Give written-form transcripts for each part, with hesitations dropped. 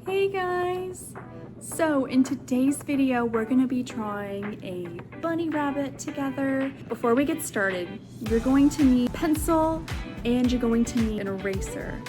Hey guys! So in today's video, we're gonna be drawing a bunny rabbit together. Before we get started, you're going to need a pencil and you're going to need an eraser.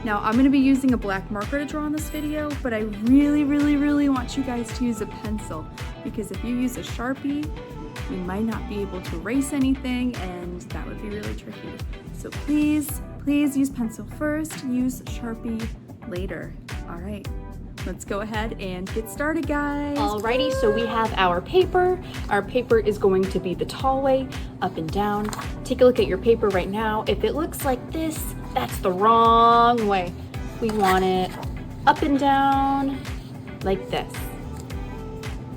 Now I'm gonna be using a black marker to draw in this video, but I really want you guys to use a pencil because if you use a Sharpie, you might not be able to erase anything and that would be really tricky. So please use pencil first, use Sharpie later. All right, let's go ahead and get started, guys. Alrighty, so we have our paper. Our paper is going to be the tall way, up and down. Take a look at your paper right now. If it looks like this, that's the wrong way. We want it up and down like this.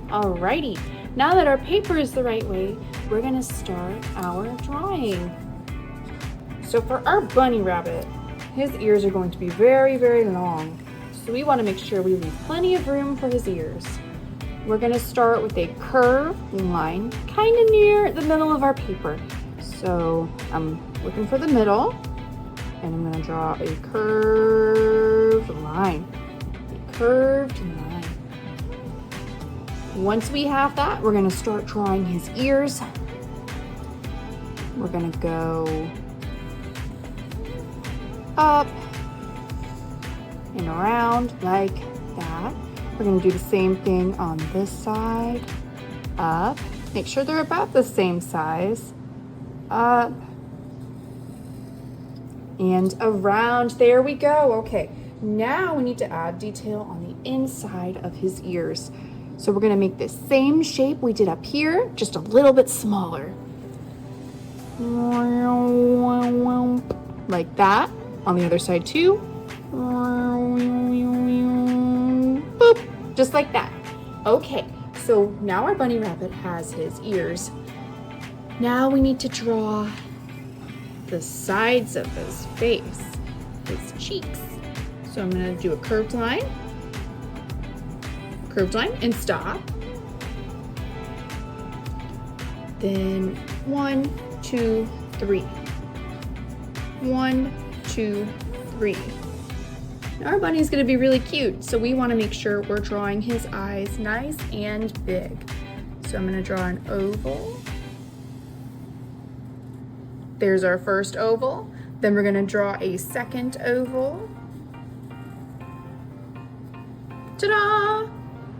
Alrighty, now that our paper is the right way, we're gonna start our drawing. So for our bunny rabbit, his ears are going to be very long. So we want to make sure we leave plenty of room for his ears. We're going to start with a curved line kind of near the middle of our paper. So I'm looking for the middle and I'm going to draw a curved line. A curved line. Once we have that, we're going to start drawing his ears. We're going to go up and around like that. We're going to do the same thing on this side. Up. Make sure they're about the same size. Up and around. There we go. Okay, now we need to add detail on the inside of his ears. So we're going to make the same shape we did up here, just a little bit smaller. Like that. On the other side too. Boop, just like that. Okay, so now our bunny rabbit has his ears. Now we need to draw the sides of his face, his cheeks. So I'm gonna do a curved line and stop. Then 1, 2, 3. 1, 2, 3. Now our bunny is going to be really cute, so we want to make sure we're drawing his eyes nice and big. So I'm going to draw an oval. There's our first oval. Then we're going to draw a second oval. Ta-da!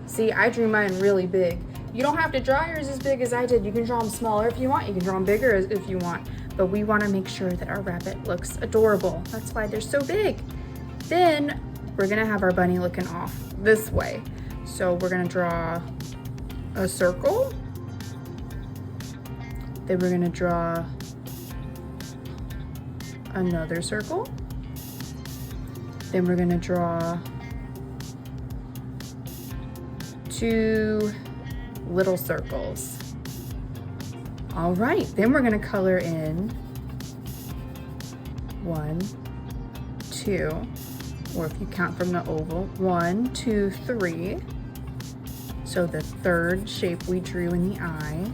See, I drew mine really big. You don't have to draw yours as big as I did. You can draw them smaller if you want. You can draw them bigger if you want. But we want to make sure that our rabbit looks adorable. That's why they're so big. Then we're gonna have our bunny looking off this way. So we're gonna draw a circle. Then we're gonna draw another circle. Then we're gonna draw 2 little circles. All right, then we're gonna color in 1, 2, or if you count from the oval, 1, 2, 3. So the third shape we drew in the eye.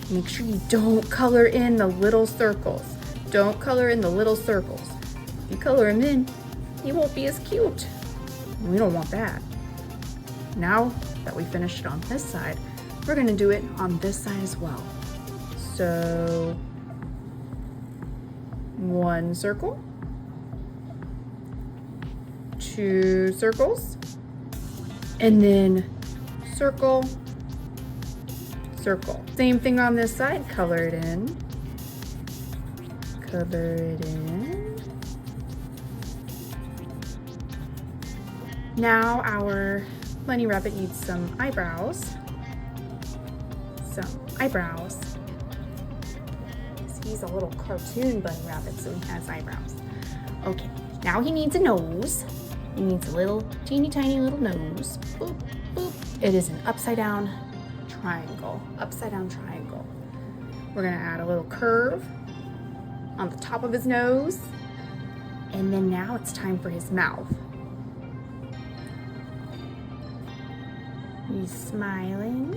Make sure you don't color in the little circles. Don't color in the little circles. If you color them in, he won't be as cute. We don't want that. Now that we finished it on this side, we're gonna do it on this side as well. So 1 circle, 2 circles, and then circle, circle. Same thing on this side, color it in, color it in. Now our bunny rabbit needs some eyebrows. He's a little cartoon bunny rabbit, so he has eyebrows. Okay, now he needs a nose. He needs a little teeny tiny little nose. Boop, boop. It is an upside down triangle. Upside down triangle. We're gonna add a little curve on the top of his nose. And then now it's time for his mouth. He's smiling.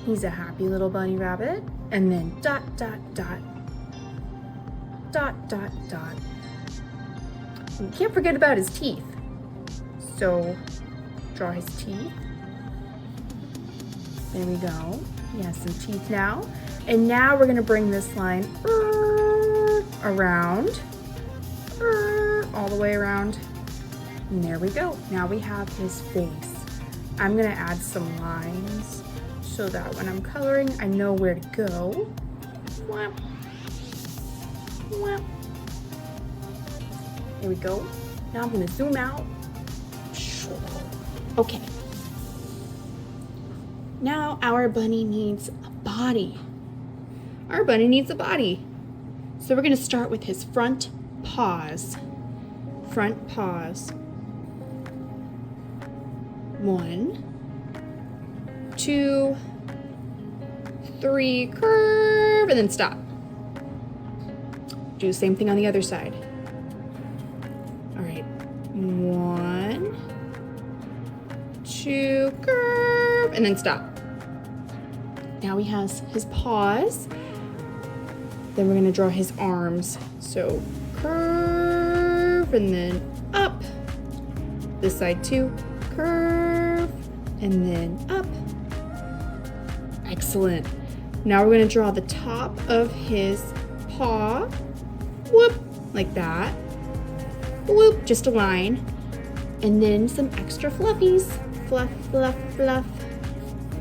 He's a happy little bunny rabbit. And then dot, dot, dot, dot, dot, dot. And you can't forget about his teeth. So draw his teeth. There we go. He has some teeth now. And now we're gonna bring this line around, all the way around. And there we go. Now we have his face. I'm gonna add some lines so that when I'm coloring, I know where to go. Whap. Whap. There we go. Now I'm gonna zoom out. Okay. Now our bunny needs a body. Our bunny needs a body. So we're gonna start with his front paws. Front paws. 1, 2, 3, curve, and then stop. Do the same thing on the other side. All right, 1, 2, curve, and then stop. Now he has his paws. Then we're gonna draw his arms. So curve, and then up. This side too, curve, and then up. Excellent. Now we're gonna draw the top of his paw. Whoop, like that. Whoop, just a line. And then some extra fluffies. Fluff, fluff, fluff.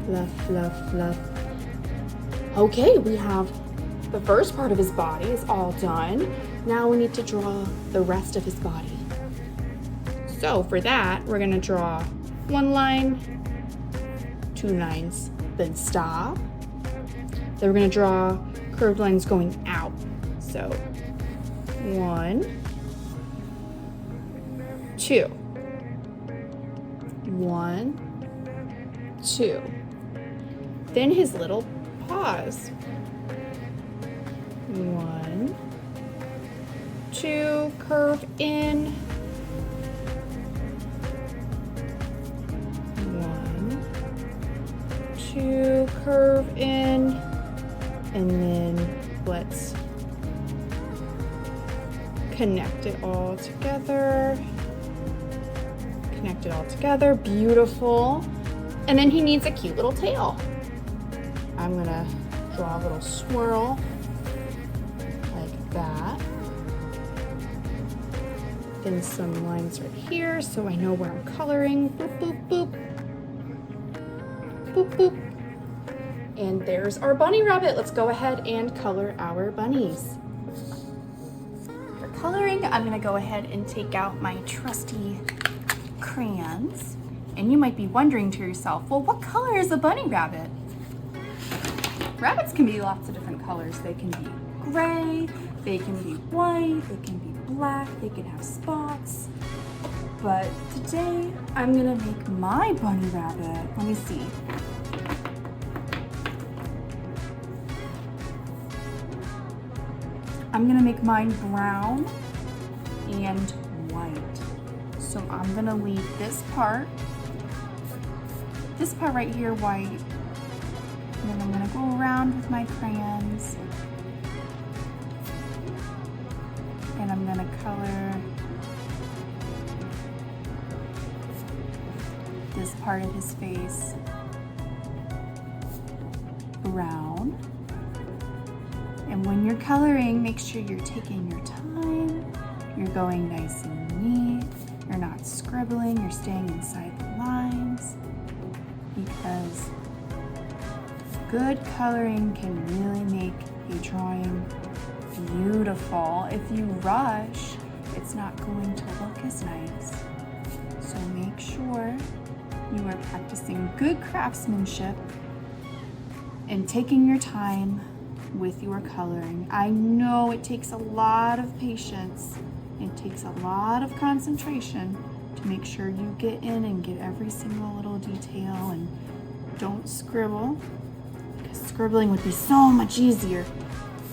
Fluff, fluff, fluff. Okay, we have the first part of his body is all done. Now we need to draw the rest of his body. So for that, we're gonna draw 1 line, 2 lines, then stop. Then we're gonna draw curved lines going out. So 1, 2. 1, 2. Then his little paws. 1, 2, curve in. 1, 2, curve in. And then let's connect it all together. Connect it all together. Beautiful. And then he needs a cute little tail. I'm gonna draw a little swirl like that. Then some lines right here so I know where I'm coloring. Boop, boop, boop. Boop, boop. And there's our bunny rabbit. Let's go ahead and color our bunnies. For coloring, I'm gonna go ahead and take out my trusty crayons. And you might be wondering to yourself, well, what color is a bunny rabbit? Rabbits can be lots of different colors. They can be gray, they can be white, they can be black, they can have spots. But today, I'm gonna make my bunny rabbit. Let me see. I'm gonna make mine brown and white. So I'm gonna leave this part right here white. And then I'm gonna go around with my crayons. And I'm gonna color this part of his face brown. And when you're coloring, make sure you're taking your time. You're going nice and neat. You're not scribbling, you're staying inside the lines. Because good coloring can really make a drawing beautiful. If you rush, it's not going to look as nice. So make sure you are practicing good craftsmanship and taking your time with your coloring. I know it takes a lot of patience. It takes a lot of concentration to make sure you get in and get every single little detail and don't scribble, because scribbling would be so much easier.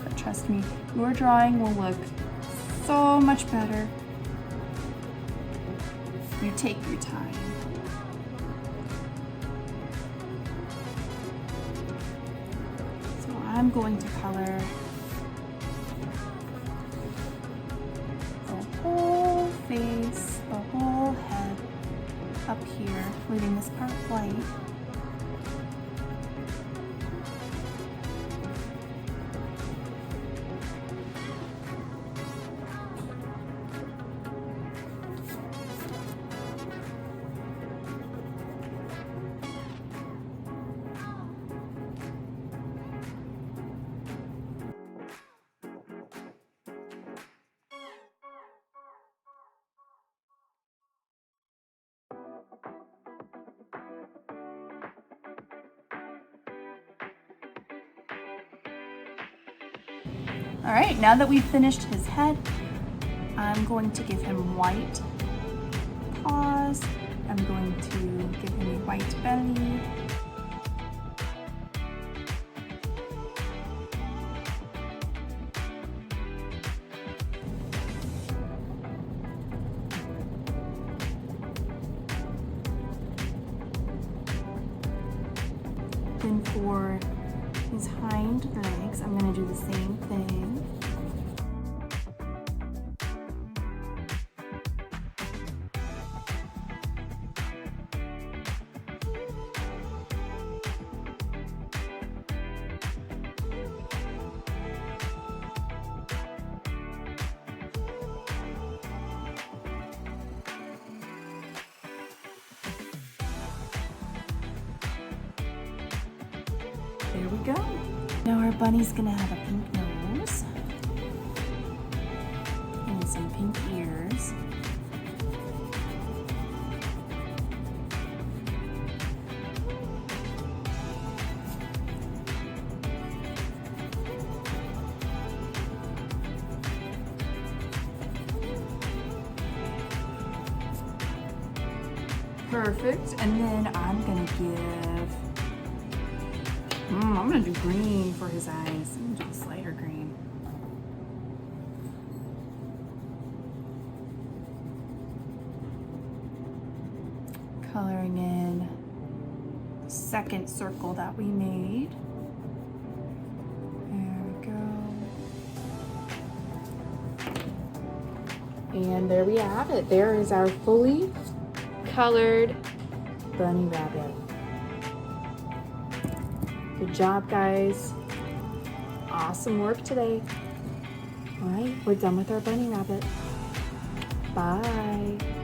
But trust me, your drawing will look so much better if you take your time. So I'm going to color the whole face, the whole head, up here, leaving this part white. All right, now that we've finished his head, I'm going to give him white paws. I'm going to give him a white belly. Then for his hind legs, I'm going to do the same thing. There we go. Now our bunny's gonna have a pink nose and some pink ears. Perfect. And then I'm gonna give I'm gonna do green for his eyes. I'm gonna do this lighter green. Coloring in the second circle that we made. There we go. And there we have it. There is our fully colored bunny rabbit. Good job, guys. Awesome work today. All right, we're done with our bunny rabbit. Bye.